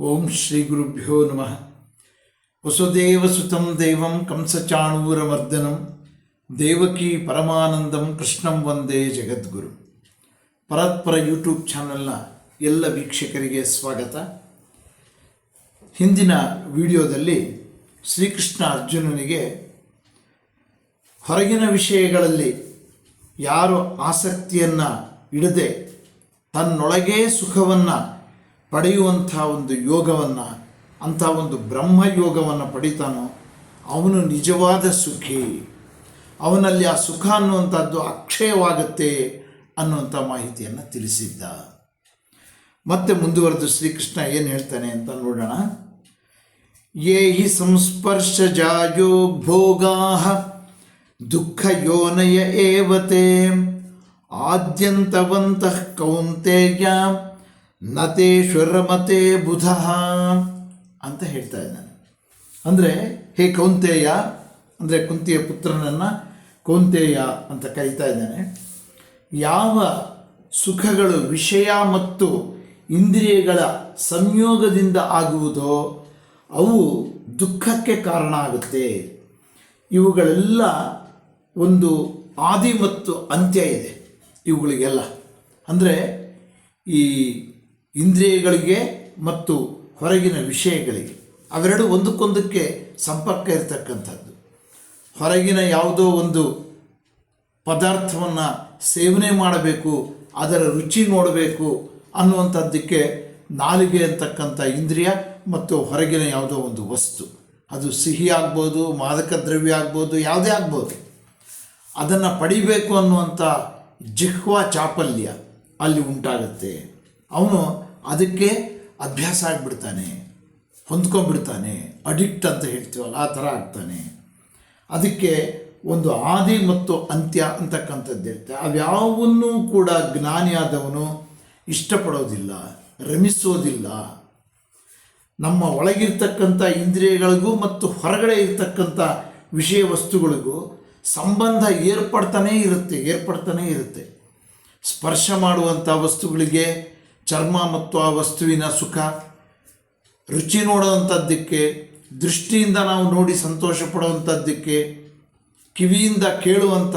ಓಂ ಶ್ರೀ ಗುರುಭ್ಯೋ ನಮಃ. ವಸುದೇವಸುತಂ ದೇವಂ ಕಂಸಚಾಣೂರಮರ್ದನಂ ದೇವಕಿ ಪರಮಾನಂದಂ ಕೃಷ್ಣಂ ವಂದೇ ಜಗದ್ಗುರು. ಪರತ್ಪರ ಯೂಟ್ಯೂಬ್ ಚಾನಲ್ನ ಎಲ್ಲ ವೀಕ್ಷಕರಿಗೆ ಸ್ವಾಗತ. ಹಿಂದಿನ ವಿಡಿಯೋದಲ್ಲಿ ಶ್ರೀಕೃಷ್ಣ ಅರ್ಜುನನಿಗೆ ಹೊರಗಿನ ವಿಷಯಗಳಲ್ಲಿ ಯಾರು ಆಸಕ್ತಿಯನ್ನು ಇಡದೆ ತನ್ನೊಳಗೇ ಸುಖವನ್ನು ಪಡೆಯುವಂಥ ಒಂದು ಯೋಗವನ್ನು, ಅಂಥ ಒಂದು ಬ್ರಹ್ಮಯೋಗವನ್ನು ಪಡಿತಾನೋ ಅವನು ನಿಜವಾದ ಸುಖಿ. ಅವನಲ್ಲಿ ಆ ಸುಖ ಅನ್ನುವಂಥದ್ದು ಅಕ್ಷಯವಾಗುತ್ತೆ ಅನ್ನುವಂಥ ಮಾಹಿತಿಯನ್ನು ತಿಳಿಸಿದ್ದ. ಮತ್ತೆ ಮುಂದುವರೆದು ಶ್ರೀಕೃಷ್ಣ ಏನು ಹೇಳ್ತಾನೆ ಅಂತ ನೋಡೋಣ. ಯೇ ಹಿ ಸಂಸ್ಪರ್ಶಜಾಯೋ ಭೋಗಾಃ ದುಃಖ ಯೋನಯ ಏವತೆ ಆದ್ಯಂತವಂತಃ ಕೌಂತೆಯ ನತೇಶ್ವರಮತೆ ಬುಧಃ ಅಂತ ಹೇಳ್ತಾ ಇದ್ದಾನೆ. ಅಂದರೆ ಹೇ ಕೌಂತೆಯ, ಅಂದರೆ ಕುಂತಿಯ ಪುತ್ರನನ್ನು ಕೌಂತೆಯ ಅಂತ ಕರೀತಾ ಇದ್ದಾನೆ. ಯಾವ ಸುಖಗಳು ವಿಷಯ ಮತ್ತು ಇಂದ್ರಿಯಗಳ ಸಂಯೋಗದಿಂದ ಆಗುವುದೋ ಅವು ದುಃಖಕ್ಕೆ ಕಾರಣ ಆಗುತ್ತೆ. ಇವುಗಳೆಲ್ಲ ಒಂದು ಆದಿ ಮತ್ತು ಅಂತ್ಯ ಇದೆ ಇವುಗಳಿಗೆಲ್ಲ. ಅಂದರೆ ಈ ಇಂದ್ರಿಯಗಳಿಗೆ ಮತ್ತು ಹೊರಗಿನ ವಿಷಯಗಳಿಗೆ ಅವೆರಡು ಒಂದಕ್ಕೊಂದಕ್ಕೆ ಸಂಪರ್ಕ ಇರತಕ್ಕಂಥದ್ದು. ಹೊರಗಿನ ಯಾವುದೋ ಒಂದು ಪದಾರ್ಥವನ್ನು ಸೇವನೆ ಮಾಡಬೇಕು, ಅದರ ರುಚಿ ನೋಡಬೇಕು ಅನ್ನುವಂಥದ್ದಕ್ಕೆ ನಾಲಿಗೆ ಅಂತಕ್ಕಂಥ ಇಂದ್ರಿಯ ಮತ್ತು ಹೊರಗಿನ ಯಾವುದೋ ಒಂದು ವಸ್ತು, ಅದು ಸಿಹಿ ಆಗ್ಬೋದು, ಮಾದಕ ದ್ರವ್ಯ ಆಗ್ಬೋದು, ಯಾವುದೇ ಆಗ್ಬೋದು, ಅದನ್ನು ಪಡಿಬೇಕು ಅನ್ನುವಂಥ ಜಿಹ್ವಾ ಚಾಪಲ್ಯ ಅಲ್ಲಿ ಉಂಟಾಗುತ್ತೆ. ಅವನು ಅದಕ್ಕೆ ಅಭ್ಯಾಸ ಆಗಿಬಿಡ್ತಾನೆ, ಹೊಂದ್ಕೊಂಡ್ಬಿಡ್ತಾನೆ, ಅಡಿಕ್ಟ್ ಅಂತ ಹೇಳ್ತೀವಲ್ಲ ಆ ಥರ ಆಗ್ತಾನೆ. ಅದಕ್ಕೆ ಒಂದು ಆದಿ ಮತ್ತು ಅಂತ್ಯ ಅಂತಕ್ಕಂಥದ್ದು ಇರುತ್ತೆ. ಅವ್ಯಾವನ್ನೂ ಕೂಡ ಜ್ಞಾನಿಯಾದವನು ಇಷ್ಟಪಡೋದಿಲ್ಲ, ರಮಿಸೋದಿಲ್ಲ. ನಮ್ಮ ಒಳಗಿರ್ತಕ್ಕಂಥ ಇಂದ್ರಿಯಗಳಿಗೂ ಮತ್ತು ಹೊರಗಡೆ ಇರ್ತಕ್ಕಂಥ ವಿಷಯ ವಸ್ತುಗಳಿಗೂ ಸಂಬಂಧ ಏರ್ಪಡ್ತಾನೇ ಇರುತ್ತೆ. ಸ್ಪರ್ಶ ಮಾಡುವಂಥ ವಸ್ತುಗಳಿಗೆ ಚರ್ಮ ಮತ್ತು ಆ ವಸ್ತುವಿನ ಸುಖ, ರುಚಿ ನೋಡುವಂಥದ್ದಕ್ಕೆ, ದೃಷ್ಟಿಯಿಂದ ನಾವು ನೋಡಿ ಸಂತೋಷ ಪಡುವಂಥದ್ದಕ್ಕೆ, ಕಿವಿಯಿಂದ ಕೇಳುವಂಥ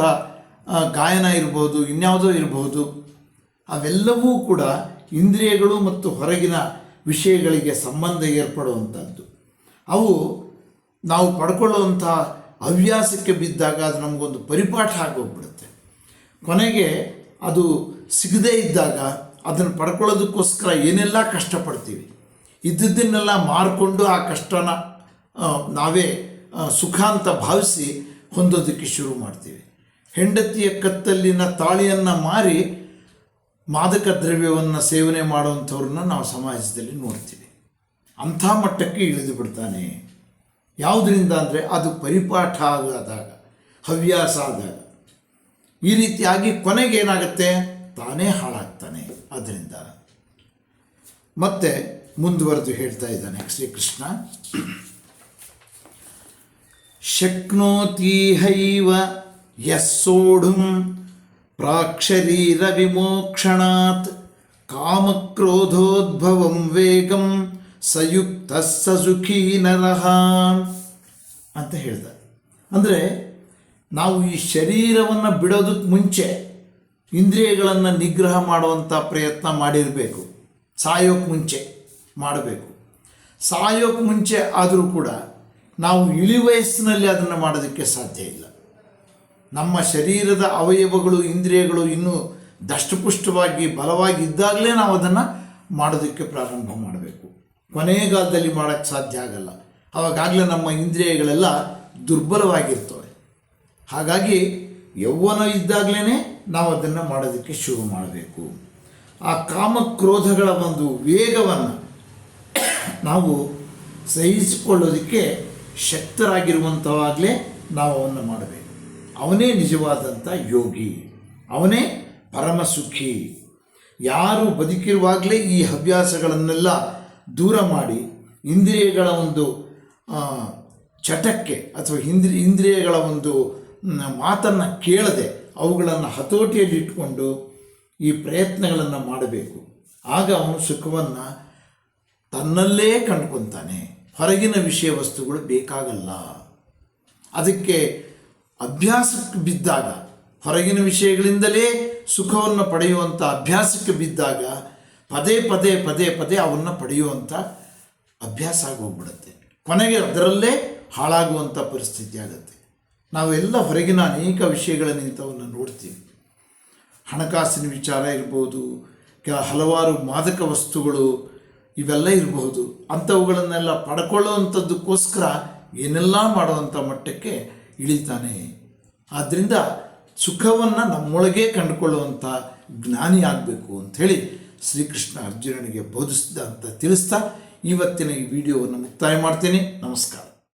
ಗಾಯನ ಇರ್ಬೋದು, ಇನ್ಯಾವುದೋ ಇರ್ಬೋದು, ಅವೆಲ್ಲವೂ ಕೂಡ ಇಂದ್ರಿಯಗಳು ಮತ್ತು ಹೊರಗಿನ ವಿಷಯಗಳಿಗೆ ಸಂಬಂಧ ಏರ್ಪಡುವಂಥದ್ದು. ಅವು ನಾವು ಪಡ್ಕೊಳ್ಳುವಂಥ ಹವ್ಯಾಸಕ್ಕೆ ಬಿದ್ದಾಗ ಅದು ನಮಗೊಂದು ಪರಿಪಾಠ ಆಗೋಗ್ಬಿಡುತ್ತೆ. ಕೊನೆಗೆ ಅದು ಸಿಗದೇ ಇದ್ದಾಗ ಅದನ್ನು ಪಡ್ಕೊಳ್ಳೋದಕ್ಕೋಸ್ಕರ ಏನೆಲ್ಲ ಕಷ್ಟಪಡ್ತೀವಿ, ಇದ್ದದ್ದನ್ನೆಲ್ಲ ಮಾರಿಕೊಂಡು ಆ ಕಷ್ಟನ ನಾವೇ ಸುಖ ಅಂತ ಭಾವಿಸಿ ಹೊಂದೋದಕ್ಕೆ ಶುರು ಮಾಡ್ತೀವಿ. ಹೆಂಡತಿಯ ಕತ್ತಲ್ಲಿನ ತಾಳಿಯನ್ನು ಮಾರಿ ಮಾದಕ ದ್ರವ್ಯವನ್ನು ಸೇವನೆ ಮಾಡುವಂಥವ್ರನ್ನ ನಾವು ಸಮಾಜದಲ್ಲಿ ನೋಡ್ತೀವಿ. ಅಂಥ ಮಟ್ಟಕ್ಕೆ ಇಳಿದು ಬಿಡ್ತಾನೆ. ಯಾವುದರಿಂದ ಅಂದರೆ ಅದು ಪರಿಪಾಠ ಆದಾಗ, ಹವ್ಯಾಸ ಆದಾಗ. ಈ ರೀತಿಯಾಗಿ ಕೊನೆಗೆ ಏನಾಗುತ್ತೆ, ತಾನೇ ಹಾಳಾಗ್ತಾನೆ. ಅದರಿಂದ ಮತ್ತೆ ಮುಂದುವರೆದು ಹೇಳ್ತಾ ಇದ್ದಾನೆ ಶ್ರೀಕೃಷ್ಣ. ಶಕ್ನೋತಿ ಹೈವ ಯಸ್ಸೋಢುಂ ಪ್ರಾಕ್ಷರೀರ ವಿಮೋಕ್ಷಣಾತ್ ಕಾಮಕ್ರೋಧೋದ್ಭವಂ ವೇಗಂ ಸಯುಕ್ತ ಸುಖೀ ನರಃ ಅಂತ ಹೇಳ್ತಾರೆ. ಅಂದರೆ ನಾವು ಈ ಶರೀರವನ್ನು ಬಿಡೋದಕ್ಕೆ ಮುಂಚೆ ಇಂದ್ರಿಯಗಳನ್ನು ನಿಗ್ರಹ ಮಾಡುವಂಥ ಪ್ರಯತ್ನ ಮಾಡಿರಬೇಕು. ಸಾಯೋಕ್ಕೆ ಮುಂಚೆ ಮಾಡಬೇಕು. ಸಾಯೋಕ್ಕೆ ಮುಂಚೆ ಆದರೂ ಕೂಡ ನಾವು ಇಳಿ ವಯಸ್ಸಿನಲ್ಲಿ ಅದನ್ನು ಮಾಡೋದಕ್ಕೆ ಸಾಧ್ಯ ಇಲ್ಲ. ನಮ್ಮ ಶರೀರದ ಅವಯವಗಳು, ಇಂದ್ರಿಯಗಳು ಇನ್ನೂ ದಷ್ಟಪುಷ್ಟವಾಗಿ ಬಲವಾಗಿ ಇದ್ದಾಗಲೇ ನಾವು ಅದನ್ನು ಮಾಡೋದಕ್ಕೆ ಪ್ರಾರಂಭ ಮಾಡಬೇಕು. ಕೊನೆಗಾಲದಲ್ಲಿ ಮಾಡೋಕ್ಕೆ ಸಾಧ್ಯ ಆಗಲ್ಲ. ಆವಾಗಲೇ ನಮ್ಮ ಇಂದ್ರಿಯಗಳೆಲ್ಲ ದುರ್ಬಲವಾಗಿರ್ತವೆ. ಹಾಗಾಗಿ ಯೌವನ ಇದ್ದಾಗಲೇ ನಾವು ಅದನ್ನು ಮಾಡೋದಕ್ಕೆ ಶುರು ಮಾಡಬೇಕು. ಆ ಕಾಮಕ್ರೋಧಗಳ ಒಂದು ವೇಗವನ್ನು ನಾವು ಸಹಿಸಿಕೊಳ್ಳೋದಕ್ಕೆ ಶಕ್ತರಾಗಿರುವಂಥವಾಗಲೇ ನಾವು ಅವನ್ನು ಮಾಡಬೇಕು. ಅವನೇ ನಿಜವಾದಂಥ ಯೋಗಿ, ಅವನೇ ಪರಮಸುಖಿ. ಯಾರು ಬದುಕಿರುವಾಗಲೇ ಈ ಹವ್ಯಾಸಗಳನ್ನೆಲ್ಲ ದೂರ ಮಾಡಿ ಇಂದ್ರಿಯಗಳ ಒಂದು ಚಟಕ್ಕೆ ಅಥವಾ ಇಂದ್ರಿಯಗಳ ಒಂದು ಮಾತನ್ನು ಕೇಳದೆ ಅವುಗಳನ್ನು ಹತೋಟಿಯಲ್ಲಿ ಇಟ್ಕೊಂಡು ಈ ಪ್ರಯತ್ನಗಳನ್ನು ಮಾಡಬೇಕು. ಆಗ ಅವನು ಸುಖವನ್ನು ತನ್ನಲ್ಲೇ ಕಂಡುಕೊತಾನೆ. ಹೊರಗಿನ ವಿಷಯ ವಸ್ತುಗಳು ಬೇಕಾಗಲ್ಲ. ಅದಕ್ಕೆ ಅಭ್ಯಾಸಕ್ಕೆ ಬಿದ್ದಾಗ, ಹೊರಗಿನ ವಿಷಯಗಳಿಂದಲೇ ಸುಖವನ್ನು ಪಡೆಯುವಂಥ ಅಭ್ಯಾಸಕ್ಕೆ ಬಿದ್ದಾಗ ಪದೇ ಪದೇ ಪದೇ ಪದೇ ಅವನ್ನು ಪಡೆಯುವಂಥ ಅಭ್ಯಾಸ ಆಗೋಗ್ಬಿಡುತ್ತೆ. ಕೊನೆಗೆ ಅದರಲ್ಲೇ ಹಾಳಾಗುವಂಥ ಪರಿಸ್ಥಿತಿ ಆಗುತ್ತೆ. ನಾವೆಲ್ಲ ಹೊರಗಿನ ಅನೇಕ ವಿಷಯಗಳನ್ನು ಇಂಥವನ್ನು ನೋಡ್ತೀವಿ. ಹಣಕಾಸಿನ ವಿಚಾರ ಇರ್ಬೋದು, ಹಲವಾರು ಮಾದಕ ವಸ್ತುಗಳು ಇವೆಲ್ಲ ಇರಬಹುದು. ಅಂಥವುಗಳನ್ನೆಲ್ಲ ಪಡ್ಕೊಳ್ಳುವಂಥದ್ದಕ್ಕೋಸ್ಕರ ಏನೆಲ್ಲ ಮಾಡುವಂಥ ಮಟ್ಟಕ್ಕೆ ಇಳಿತಾನೆ. ಆದ್ದರಿಂದ ಸುಖವನ್ನು ನಮ್ಮೊಳಗೆ ಕಂಡುಕೊಳ್ಳುವಂಥ ಜ್ಞಾನಿ ಆಗಬೇಕು ಅಂಥೇಳಿ ಶ್ರೀಕೃಷ್ಣ ಅರ್ಜುನನಿಗೆ ಬೋಧಿಸಿದ ಅಂತ ತಿಳಿಸ್ತಾ ಇವತ್ತಿನ ಈ ವಿಡಿಯೋವನ್ನು ಮುಕ್ತಾಯ ಮಾಡ್ತೀನಿ. ನಮಸ್ಕಾರ.